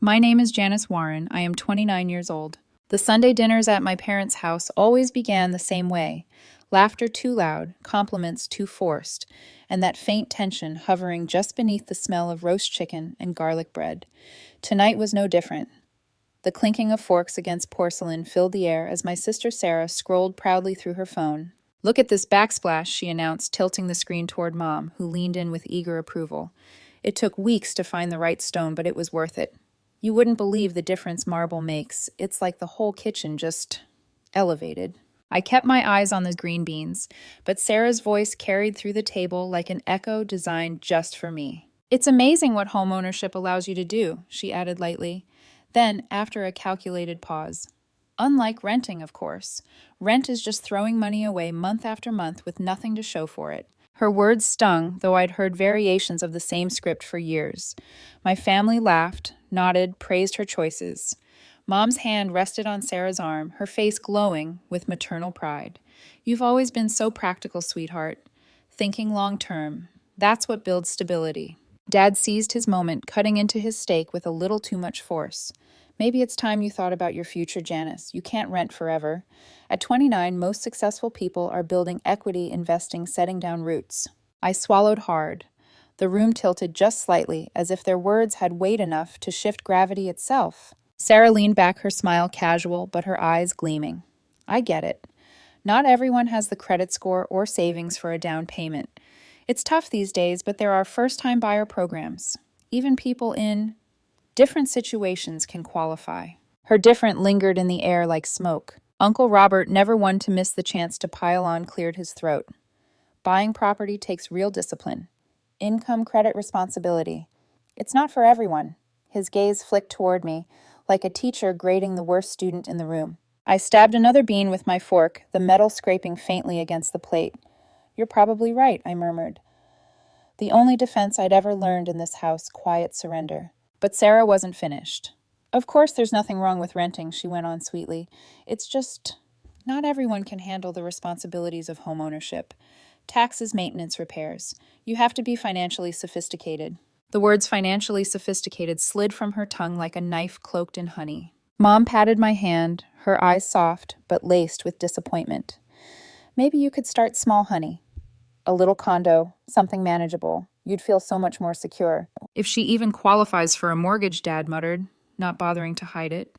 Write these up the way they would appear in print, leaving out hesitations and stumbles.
My name is Janice Warren. I am 29 years old. The Sunday dinners at my parents' house always began the same way: laughter too loud, compliments too forced, and that faint tension hovering just beneath the smell of roast chicken and garlic bread. Tonight was no different. The clinking of forks against porcelain filled the air as my sister Sarah scrolled proudly through her phone. "Look at this backsplash," she announced, tilting the screen toward Mom, who leaned in with eager approval. "It took weeks to find the right stone, but it was worth it. You wouldn't believe the difference marble makes. It's like the whole kitchen just elevated." I kept my eyes on the green beans, but Sarah's voice carried through the table like an echo designed just for me. "It's amazing what homeownership allows you to do," she added lightly. Then, after a calculated pause, "Unlike renting, of course. Rent is just throwing money away month after month with nothing to show for it." Her words stung, though I'd heard variations of the same script for years. My family laughed, nodded, praised her choices. Mom's hand rested on Sarah's arm, her face glowing with maternal pride. "You've always been so practical, sweetheart. Thinking long term. That's what builds stability." Dad seized his moment, cutting into his steak with a little too much force. "Maybe it's time you thought about your future, Janice. You can't rent forever. At 29, most successful people are building equity, investing, setting down roots." I swallowed hard. The room tilted just slightly, as if their words had weight enough to shift gravity itself. Sarah leaned back, her smile casual, but her eyes gleaming. "I get it. Not everyone has the credit score or savings for a down payment. It's tough these days, but there are first-time buyer programs. Even people in different situations can qualify." Her different lingered in the air like smoke. Uncle Robert, never one to miss the chance to pile on, cleared his throat. "Buying property takes real discipline. Income, credit, responsibility. It's not for everyone." His gaze flicked toward me, like a teacher grading the worst student in the room. I stabbed another bean with my fork, the metal scraping faintly against the plate. "You're probably right," I murmured. The only defense I'd ever learned in this house: quiet surrender. But Sarah wasn't finished. "Of course there's nothing wrong with renting," she went on sweetly. "It's just not everyone can handle the responsibilities of homeownership. Taxes, maintenance, repairs. You have to be financially sophisticated." The words "financially sophisticated" slid from her tongue like a knife cloaked in honey. Mom patted my hand, her eyes soft but laced with disappointment. "Maybe you could start small, honey. A little condo, something manageable. You'd feel so much more secure." "If she even qualifies for a mortgage," Dad muttered, not bothering to hide it.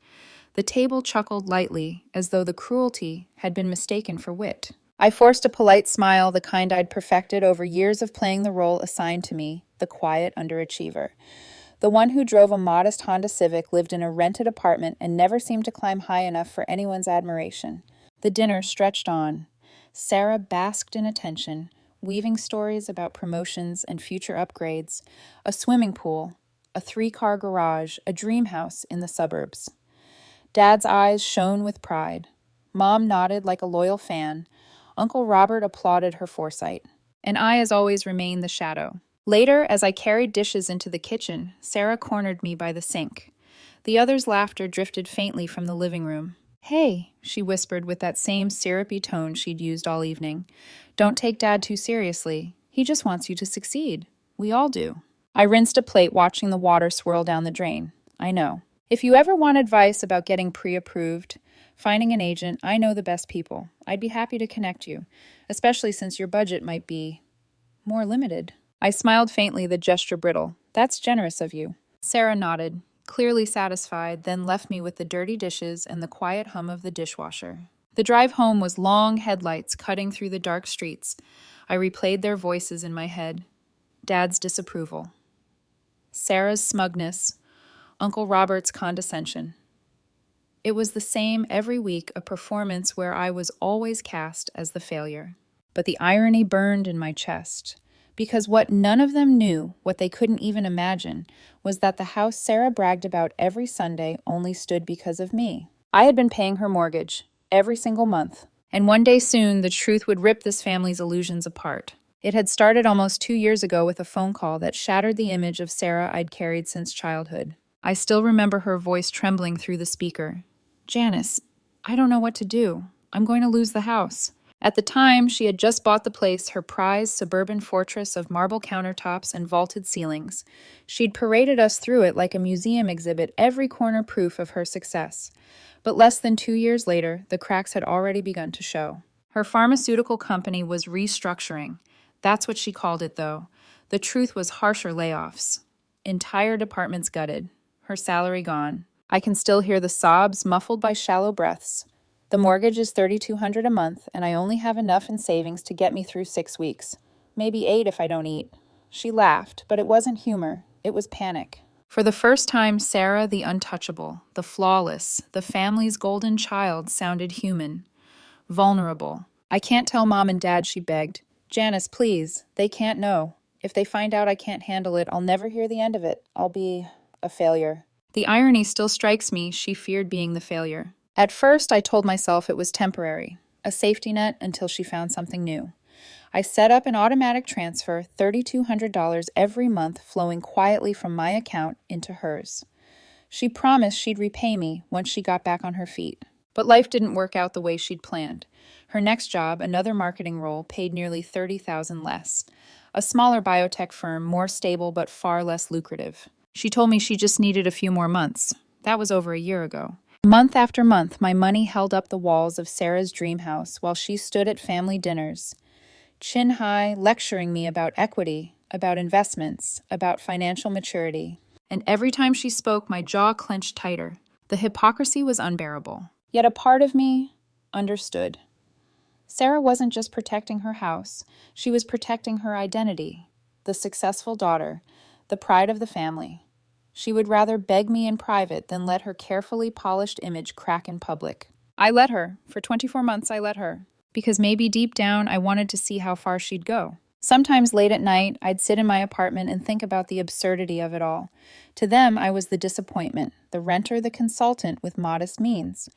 The table chuckled lightly, as though the cruelty had been mistaken for wit. I forced a polite smile, the kind I'd perfected over years of playing the role assigned to me, the quiet underachiever. The one who drove a modest Honda Civic, lived in a rented apartment, and never seemed to climb high enough for anyone's admiration. The dinner stretched on. Sarah basked in attention, weaving stories about promotions and future upgrades, a swimming pool, a 3-car garage, a dream house in the suburbs. Dad's eyes shone with pride. Mom nodded like a loyal fan. Uncle Robert applauded her foresight. And I, as always, remained the shadow. Later, as I carried dishes into the kitchen, Sarah cornered me by the sink. The others' laughter drifted faintly from the living room. "Hey," she whispered with that same syrupy tone she'd used all evening. "Don't take Dad too seriously. He just wants you to succeed. We all do." I rinsed a plate, watching the water swirl down the drain. "I know. If you ever want advice about getting pre-approved, finding an agent, I know the best people. I'd be happy to connect you, especially since your budget might be more limited." I smiled faintly, the gesture brittle. "That's generous of you." Sarah nodded, clearly satisfied, then left me with the dirty dishes and the quiet hum of the dishwasher. The drive home was long headlights cutting through the dark streets. I replayed their voices in my head. Dad's disapproval. Sarah's smugness. Uncle Robert's condescension. It was the same every week, a performance where I was always cast as the failure. But the irony burned in my chest. Because what none of them knew, what they couldn't even imagine, was that the house Sarah bragged about every Sunday only stood because of me. I had been paying her mortgage, every single month. And one day soon, the truth would rip this family's illusions apart. It had started almost 2 years ago with a phone call that shattered the image of Sarah I'd carried since childhood. I still remember her voice trembling through the speaker. "Janice, I don't know what to do. I'm going to lose the house." At the time, she had just bought the place, her prized suburban fortress of marble countertops and vaulted ceilings. She'd paraded us through it like a museum exhibit, every corner proof of her success. But less than 2 years later, the cracks had already begun to show. Her pharmaceutical company was restructuring. That's what she called it, though. The truth was harsher layoffs. Entire departments gutted. Her salary gone. I can still hear the sobs muffled by shallow breaths. The mortgage is $3,200 a month, and I only have enough in savings to get me through 6 weeks. Maybe 8 if I don't eat. She laughed, but it wasn't humor. It was panic. For the first time, Sarah, the untouchable, the flawless, the family's golden child, sounded human. Vulnerable. I can't tell Mom and Dad, she begged. Janice, please. They can't know. If they find out I can't handle it, I'll never hear the end of it. I'll be a failure. The irony still strikes me. She feared being the failure. At first, I told myself it was temporary, a safety net until she found something new. I set up an automatic transfer, $3,200 every month flowing quietly from my account into hers. She promised she'd repay me once she got back on her feet. But life didn't work out the way she'd planned. Her next job, another marketing role, paid nearly $30,000 less. A smaller biotech firm, more stable but far less lucrative. She told me she just needed a few more months. That was over a year ago. Month after month, my money held up the walls of Sarah's dream house while she stood at family dinners, chin high, lecturing me about equity, about investments, about financial maturity. And every time she spoke, my jaw clenched tighter. The hypocrisy was unbearable. Yet a part of me understood. Sarah wasn't just protecting her house, she was protecting her identity, the successful daughter, the pride of the family. She would rather beg me in private than let her carefully polished image crack in public. I let her. For 24 months, I let her. Because maybe deep down, I wanted to see how far she'd go. Sometimes late at night, I'd sit in my apartment and think about the absurdity of it all. To them, I was the disappointment, the renter, the consultant with modest means.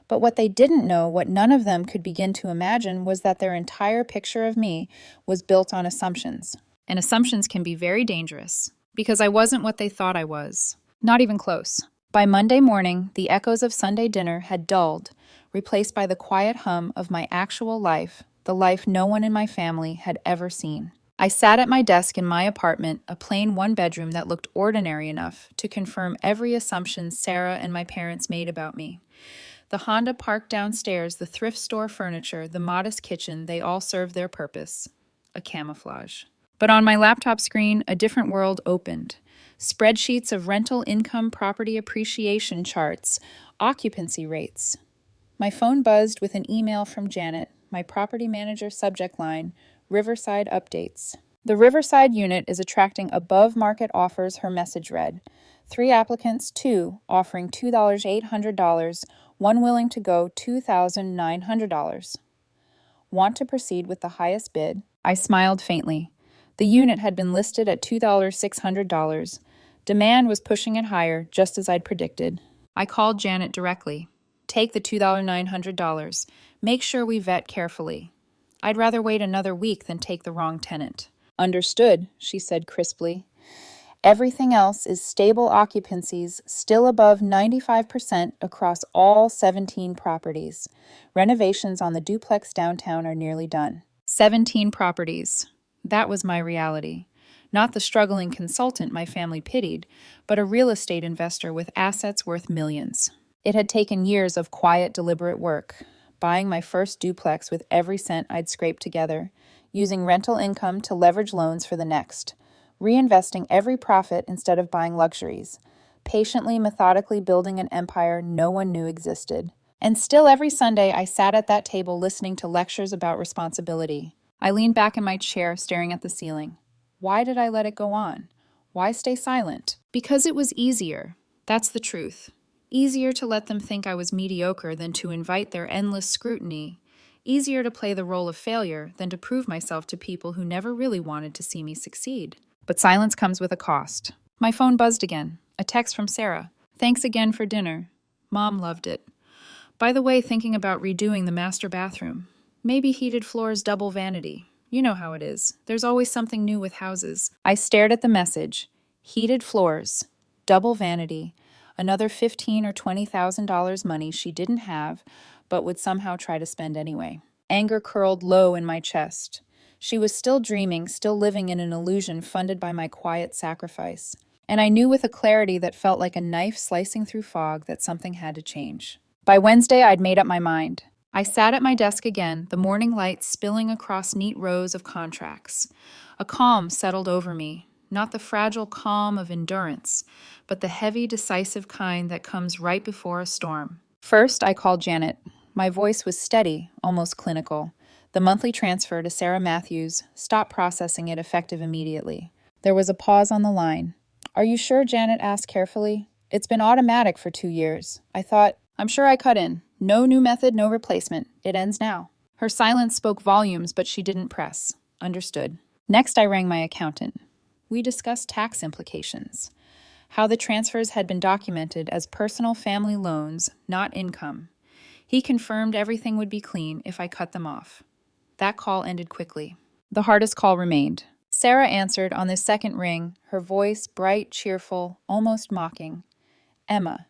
But what they didn't know, what none of them could begin to imagine, was that their entire picture of me was built on assumptions. And assumptions can be very dangerous. Because I wasn't what they thought I was. Not even close. By Monday morning, the echoes of Sunday dinner had dulled, replaced by the quiet hum of my actual life, the life no one in my family had ever seen. I sat at my desk in my apartment, a plain one-bedroom that looked ordinary enough to confirm every assumption Sarah and my parents made about me. The Honda parked downstairs, the thrift store furniture, the modest kitchen, they all served their purpose. A camouflage. But on my laptop screen, a different world opened. Spreadsheets of rental income, property appreciation charts, occupancy rates. My phone buzzed with an email from Janet, my property manager subject line, Riverside updates. The Riverside unit is attracting above-market offers, her message read. 3 applicants, 2, offering $2,800, 1 willing to go $2,900. Want to proceed with the highest bid? I smiled faintly. The unit had been listed at $2,600. Demand was pushing it higher, just as I'd predicted. I called Janet directly. Take the $2,900. Make sure we vet carefully. I'd rather wait another week than take the wrong tenant. Understood, she said crisply. Everything else is stable occupancies, still above 95% across all 17 properties. Renovations on the duplex downtown are nearly done. 17 properties. That was my reality. Not the struggling consultant my family pitied, but a real estate investor with assets worth millions. It had taken years of quiet, deliberate work, buying my first duplex with every cent I'd scraped together, using rental income to leverage loans for the next, reinvesting every profit instead of buying luxuries, patiently, methodically building an empire no one knew existed. And still every Sunday I sat at that table listening to lectures about responsibility. I leaned back in my chair, staring at the ceiling. Why did I let it go on? Why stay silent? Because it was easier. That's the truth. Easier to let them think I was mediocre than to invite their endless scrutiny. Easier to play the role of failure than to prove myself to people who never really wanted to see me succeed. But silence comes with a cost. My phone buzzed again. A text from Sarah. Thanks again for dinner. Mom loved it. By the way, thinking about redoing the master bathroom. Maybe heated floors, double vanity. You know how it is. There's always something new with houses. I stared at the message. Heated floors, double vanity, another $15,000 or $20,000 money she didn't have, but would somehow try to spend anyway. Anger curled low in my chest. She was still dreaming, still living in an illusion funded by my quiet sacrifice. And I knew with a clarity that felt like a knife slicing through fog that something had to change. By Wednesday, I'd made up my mind. I sat at my desk again, the morning light spilling across neat rows of contracts. A calm settled over me, not the fragile calm of endurance, but the heavy, decisive kind that comes right before a storm. First, I called Janet. My voice was steady, almost clinical. The monthly transfer to Sarah Matthews, stop processing it effective immediately. There was a pause on the line. "Are you sure?" Janet asked carefully. "It's been automatic for 2 years. I thought, I'm sure I cut in. No new method, no replacement. It ends now." Her silence spoke volumes, but she didn't press. Understood. Next, I rang my accountant. We discussed tax implications. How the transfers had been documented as personal family loans, not income. He confirmed everything would be clean if I cut them off. That call ended quickly. The hardest call remained. Sarah answered on the second ring, her voice bright, cheerful, almost mocking. "Emma.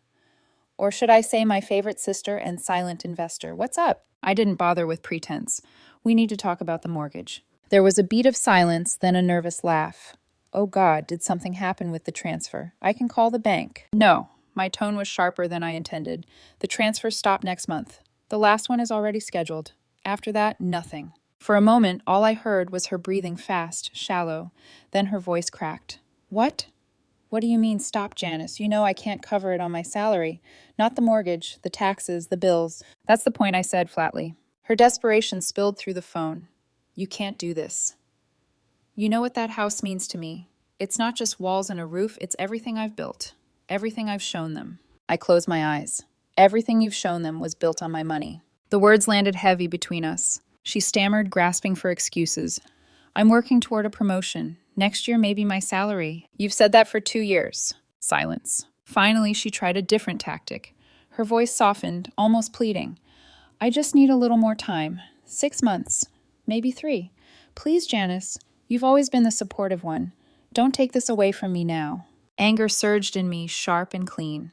Or should I say my favorite sister and silent investor? What's up?" I didn't bother with pretense. "We need to talk about the mortgage." There was a beat of silence, then a nervous laugh. "Oh God, did something happen with the transfer? I can call the bank." "No." My tone was sharper than I intended. "The transfers stop next month. The last one is already scheduled. After that, nothing." For a moment, all I heard was her breathing fast, shallow. Then her voice cracked. "What? What do you mean, stop, Janice? You know I can't cover it on my salary. Not the mortgage, the taxes, the bills." "That's the point," I said flatly. Her desperation spilled through the phone. "You can't do this. You know what that house means to me. It's not just walls and a roof, it's everything I've built. Everything I've shown them." I closed my eyes. "Everything you've shown them was built on my money." The words landed heavy between us. She stammered, grasping for excuses. "I'm working toward a promotion. Next year, maybe my salary." "You've said that for 2 years." Silence. Finally, she tried a different tactic. Her voice softened, almost pleading. "I just need a little more time. 6 months. Maybe 3. Please, Janice, you've always been the supportive one. Don't take this away from me now." Anger surged in me, sharp and clean.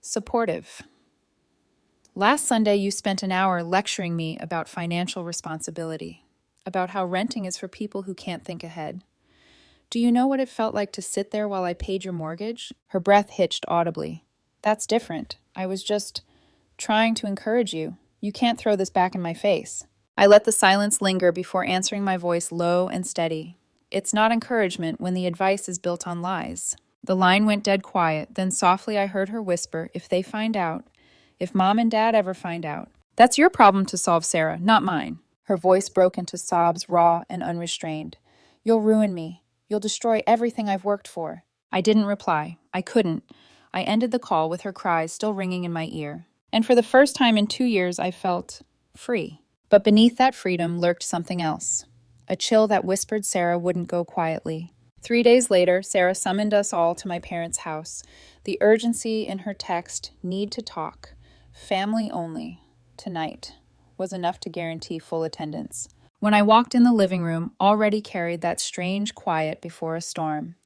Supportive. "Last Sunday, you spent an hour lecturing me about financial responsibility, about how renting is for people who can't think ahead. Do you know what it felt like to sit there while I paid your mortgage?" Her breath hitched audibly. "That's different. I was just trying to encourage you. You can't throw this back in my face." I let the silence linger before answering, my voice low and steady. "It's not encouragement when the advice is built on lies." The line went dead quiet, then softly I heard her whisper, "If they find out, if Mom and Dad ever find out, that's your problem to solve, Sarah, not mine." Her voice broke into sobs, raw and unrestrained. "You'll ruin me. You'll destroy everything I've worked for." I didn't reply. I couldn't. I ended the call with her cries still ringing in my ear. And for the first time in 2 years, I felt free. But beneath that freedom lurked something else. A chill that whispered Sarah wouldn't go quietly. 3 days later, Sarah summoned us all to my parents' house. The urgency in her text, "Need to talk. Family only. Tonight," was enough to guarantee full attendance. When I walked in the living room, already carried that strange quiet before a storm.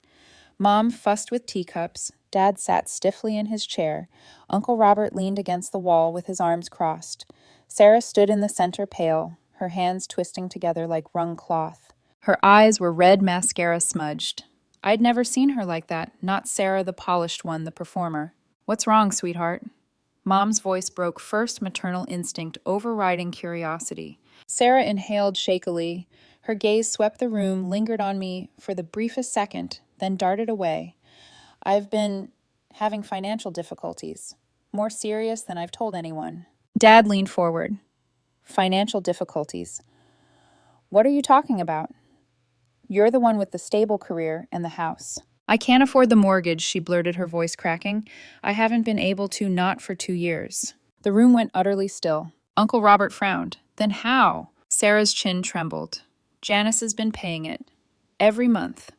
Mom fussed with teacups. Dad sat stiffly in his chair. Uncle Robert leaned against the wall with his arms crossed. Sarah stood in the center pale, her hands twisting together like wrung cloth. Her eyes were red mascara smudged. I'd never seen her like that, not Sarah the polished one, the performer. "What's wrong, sweetheart?" Mom's voice broke first maternal instinct overriding curiosity. Sarah inhaled shakily. Her gaze swept the room, lingered on me for the briefest second, then darted away. "I've been having financial difficulties. More serious than I've told anyone." Dad leaned forward. "Financial difficulties. What are you talking about? You're the one with the stable career and the house." "I can't afford the mortgage," she blurted, her voice cracking. "I haven't been able to, not for 2 years." The room went utterly still. Uncle Robert frowned. "Then how?" Sarah's chin trembled. "Janice has been paying it. Every month.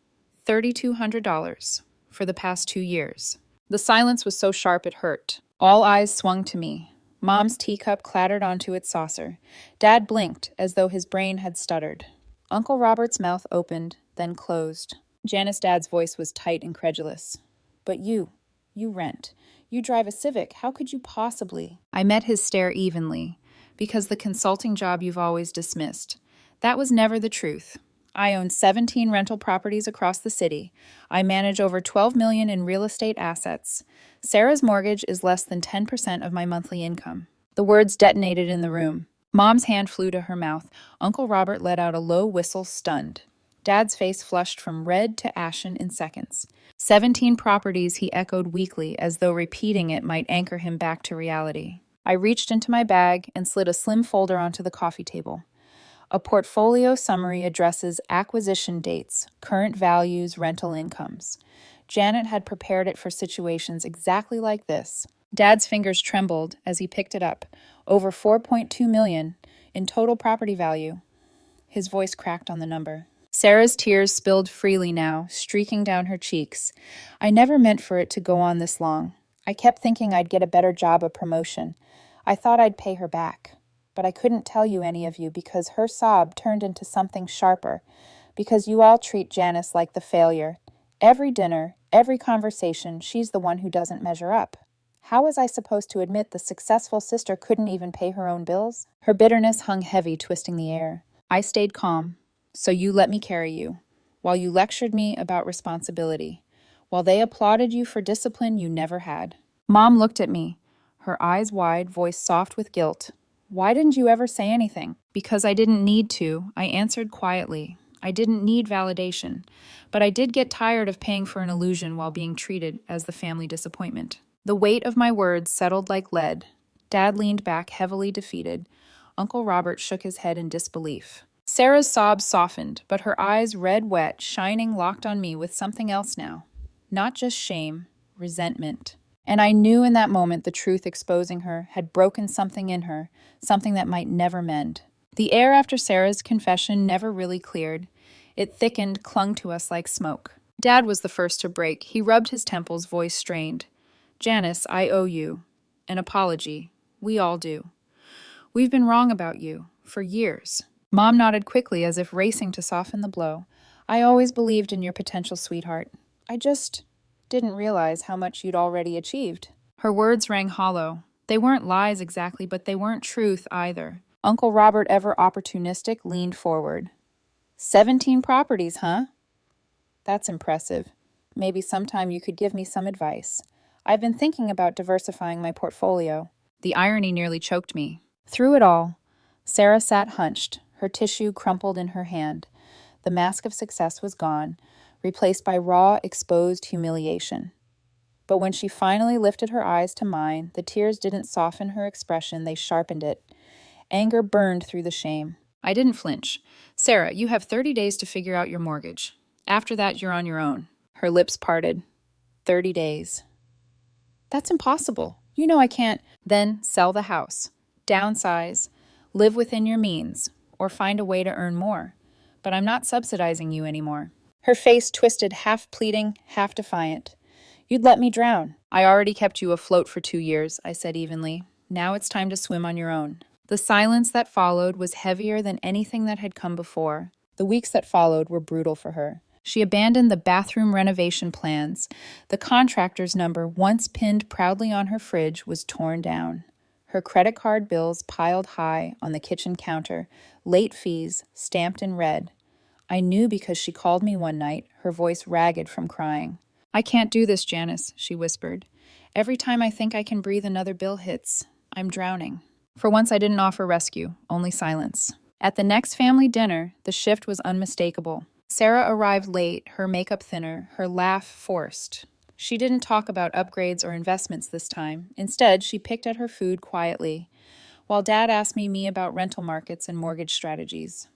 $3,200 for the past 2 years." The silence was so sharp it hurt. All eyes swung to me. Mom's teacup clattered onto its saucer. Dad blinked as though his brain had stuttered. Uncle Robert's mouth opened, then closed. Janice Dad's voice was tight and credulous. "But you rent. You drive a Civic. How could you possibly?" I met his stare evenly. Because the consulting job you've always dismissed. That was never the truth. I own 17 rental properties across the city. I manage over $12 million in real estate assets. Sarah's mortgage is less than 10% of my monthly income. The words detonated in the room. Mom's hand flew to her mouth. Uncle Robert let out a low whistle, stunned. Dad's face flushed from red to ashen in seconds. 17 properties, he echoed weakly, as though repeating it might anchor him back to reality. I reached into my bag and slid a slim folder onto the coffee table. A portfolio summary addresses acquisition dates, current values, rental incomes. Janet had prepared it for situations exactly like this. Dad's fingers trembled as he picked it up. Over $4.2 million in total property value. His voice cracked on the number. Sarah's tears spilled freely now, streaking down her cheeks. I never meant for it to go on this long. I kept thinking I'd get a better job, a promotion. I thought I'd pay her back. But I couldn't tell you, any of you, because her sob turned into something sharper. Because you all treat Janice like the failure. Every dinner, every conversation, she's the one who doesn't measure up. How was I supposed to admit the successful sister couldn't even pay her own bills? Her bitterness hung heavy, twisting the air. I stayed calm. So you let me carry you, while you lectured me about responsibility, while they applauded you for discipline you never had. Mom looked at me, her eyes wide, voice soft with guilt. Why didn't you ever say anything? Because I didn't need to, I answered quietly. I didn't need validation, but I did get tired of paying for an illusion while being treated as the family disappointment. The weight of my words settled like lead. Dad leaned back, heavily defeated. Uncle Robert shook his head in disbelief. Sarah's sobs softened, but her eyes, red wet, shining, locked on me with something else now. Not just shame, resentment. And I knew in that moment the truth exposing her had broken something in her, something that might never mend. The air after Sarah's confession never really cleared. It thickened, clung to us like smoke. Dad was the first to break. He rubbed his temples, voice strained. Janice, I owe you an apology. We all do. We've been wrong about you for years. Mom nodded quickly as if racing to soften the blow. I always believed in your potential, sweetheart. I just didn't realize how much you'd already achieved. Her words rang hollow. They weren't lies exactly, but they weren't truth either. Uncle Robert, ever opportunistic, leaned forward. 17 properties, huh? That's impressive. Maybe sometime you could give me some advice. I've been thinking about diversifying my portfolio. The irony nearly choked me. Through it all, Sarah sat hunched, her tissue crumpled in her hand. The mask of success was gone, replaced by raw, exposed humiliation. But when she finally lifted her eyes to mine, the tears didn't soften her expression, they sharpened it. Anger burned through the shame. I didn't flinch. Sarah, you have 30 days to figure out your mortgage. After that, you're on your own. Her lips parted. 30 days. That's impossible. You know I can't. Then sell the house. Downsize. Live within your means. Or find a way to earn more. But I'm not subsidizing you anymore. Her face twisted, half pleading, half defiant. You'd let me drown. I already kept you afloat for 2 years, I said evenly. Now it's time to swim on your own. The silence that followed was heavier than anything that had come before. The weeks that followed were brutal for her. She abandoned the bathroom renovation plans. The contractor's number, once pinned proudly on her fridge, was torn down. Her credit card bills piled high on the kitchen counter, late fees stamped in red. I knew because she called me one night, her voice ragged from crying. I can't do this, Janice, she whispered. Every time I think I can breathe, another bill hits. I'm drowning. For once, I didn't offer rescue, only silence. At the next family dinner, the shift was unmistakable. Sarah arrived late, her makeup thinner, her laugh forced. She didn't talk about upgrades or investments this time. Instead, she picked at her food quietly, while Dad asked me about rental markets and mortgage strategies.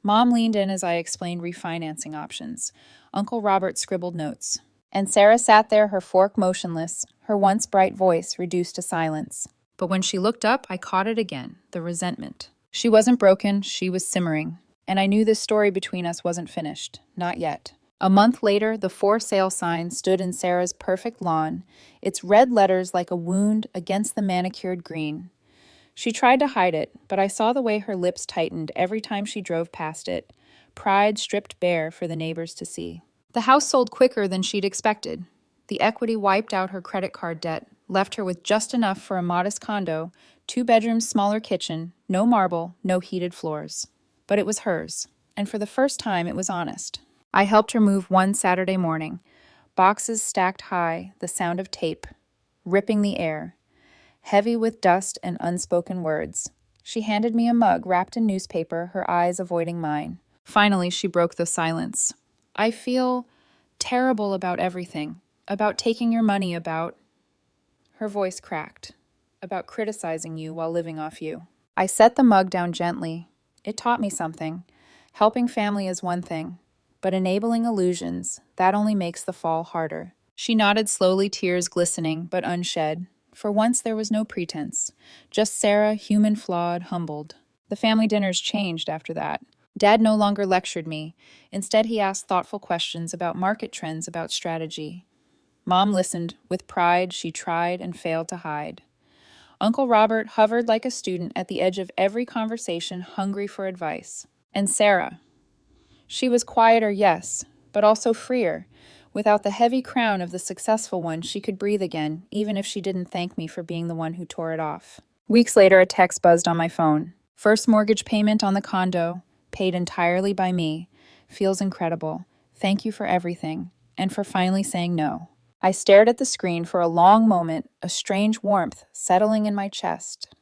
Mom leaned in as I explained refinancing options. Uncle Robert scribbled notes. And Sarah sat there, her fork motionless, her once bright voice reduced to silence. But when she looked up, I caught it again, the resentment. She wasn't broken, she was simmering. And I knew this story between us wasn't finished. Not yet. A month later, the for sale sign stood in Sarah's perfect lawn, its red letters like a wound against the manicured green. She tried to hide it, but I saw the way her lips tightened every time she drove past it, pride stripped bare for the neighbors to see. The house sold quicker than she'd expected. The equity wiped out her credit card debt, left her with just enough for a modest condo, 2 bedrooms, smaller kitchen, no marble, no heated floors. But it was hers, and for the first time it was honest. I helped her move one Saturday morning. Boxes stacked high, the sound of tape, ripping the air, heavy with dust and unspoken words. She handed me a mug wrapped in newspaper, her eyes avoiding mine. Finally, she broke the silence. I feel terrible about everything, about taking your money, about... Her voice cracked. About criticizing you while living off you. I set the mug down gently. It taught me something. Helping family is one thing, but enabling illusions, that only makes the fall harder. She nodded slowly, tears glistening, but unshed. For once there was no pretense. Just Sarah, human, flawed, humbled. The family dinners changed after that. Dad no longer lectured me. Instead, he asked thoughtful questions about market trends, about strategy. Mom listened. With pride, she tried and failed to hide. Uncle Robert hovered like a student at the edge of every conversation, hungry for advice. And Sarah. She was quieter, yes, but also freer. Without the heavy crown of the successful one, she could breathe again, even if she didn't thank me for being the one who tore it off. Weeks later, a text buzzed on my phone. First mortgage payment on the condo, paid entirely by me. Feels incredible. Thank you for everything, and for finally saying no. I stared at the screen for a long moment, a strange warmth settling in my chest.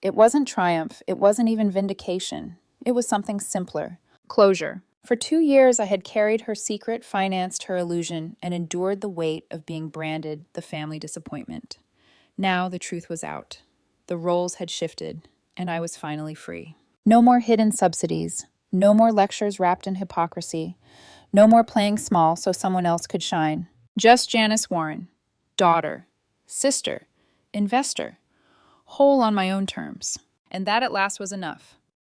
It wasn't triumph, it wasn't even vindication. It was something simpler. Closure. For 2 years, I had carried her secret, financed her illusion, and endured the weight of being branded the family disappointment. Now the truth was out. The roles had shifted, and I was finally free. No more hidden subsidies. No more lectures wrapped in hypocrisy. No more playing small so someone else could shine. Just Janice Warren. Daughter. Sister. Investor. Whole on my own terms. And that at last was enough.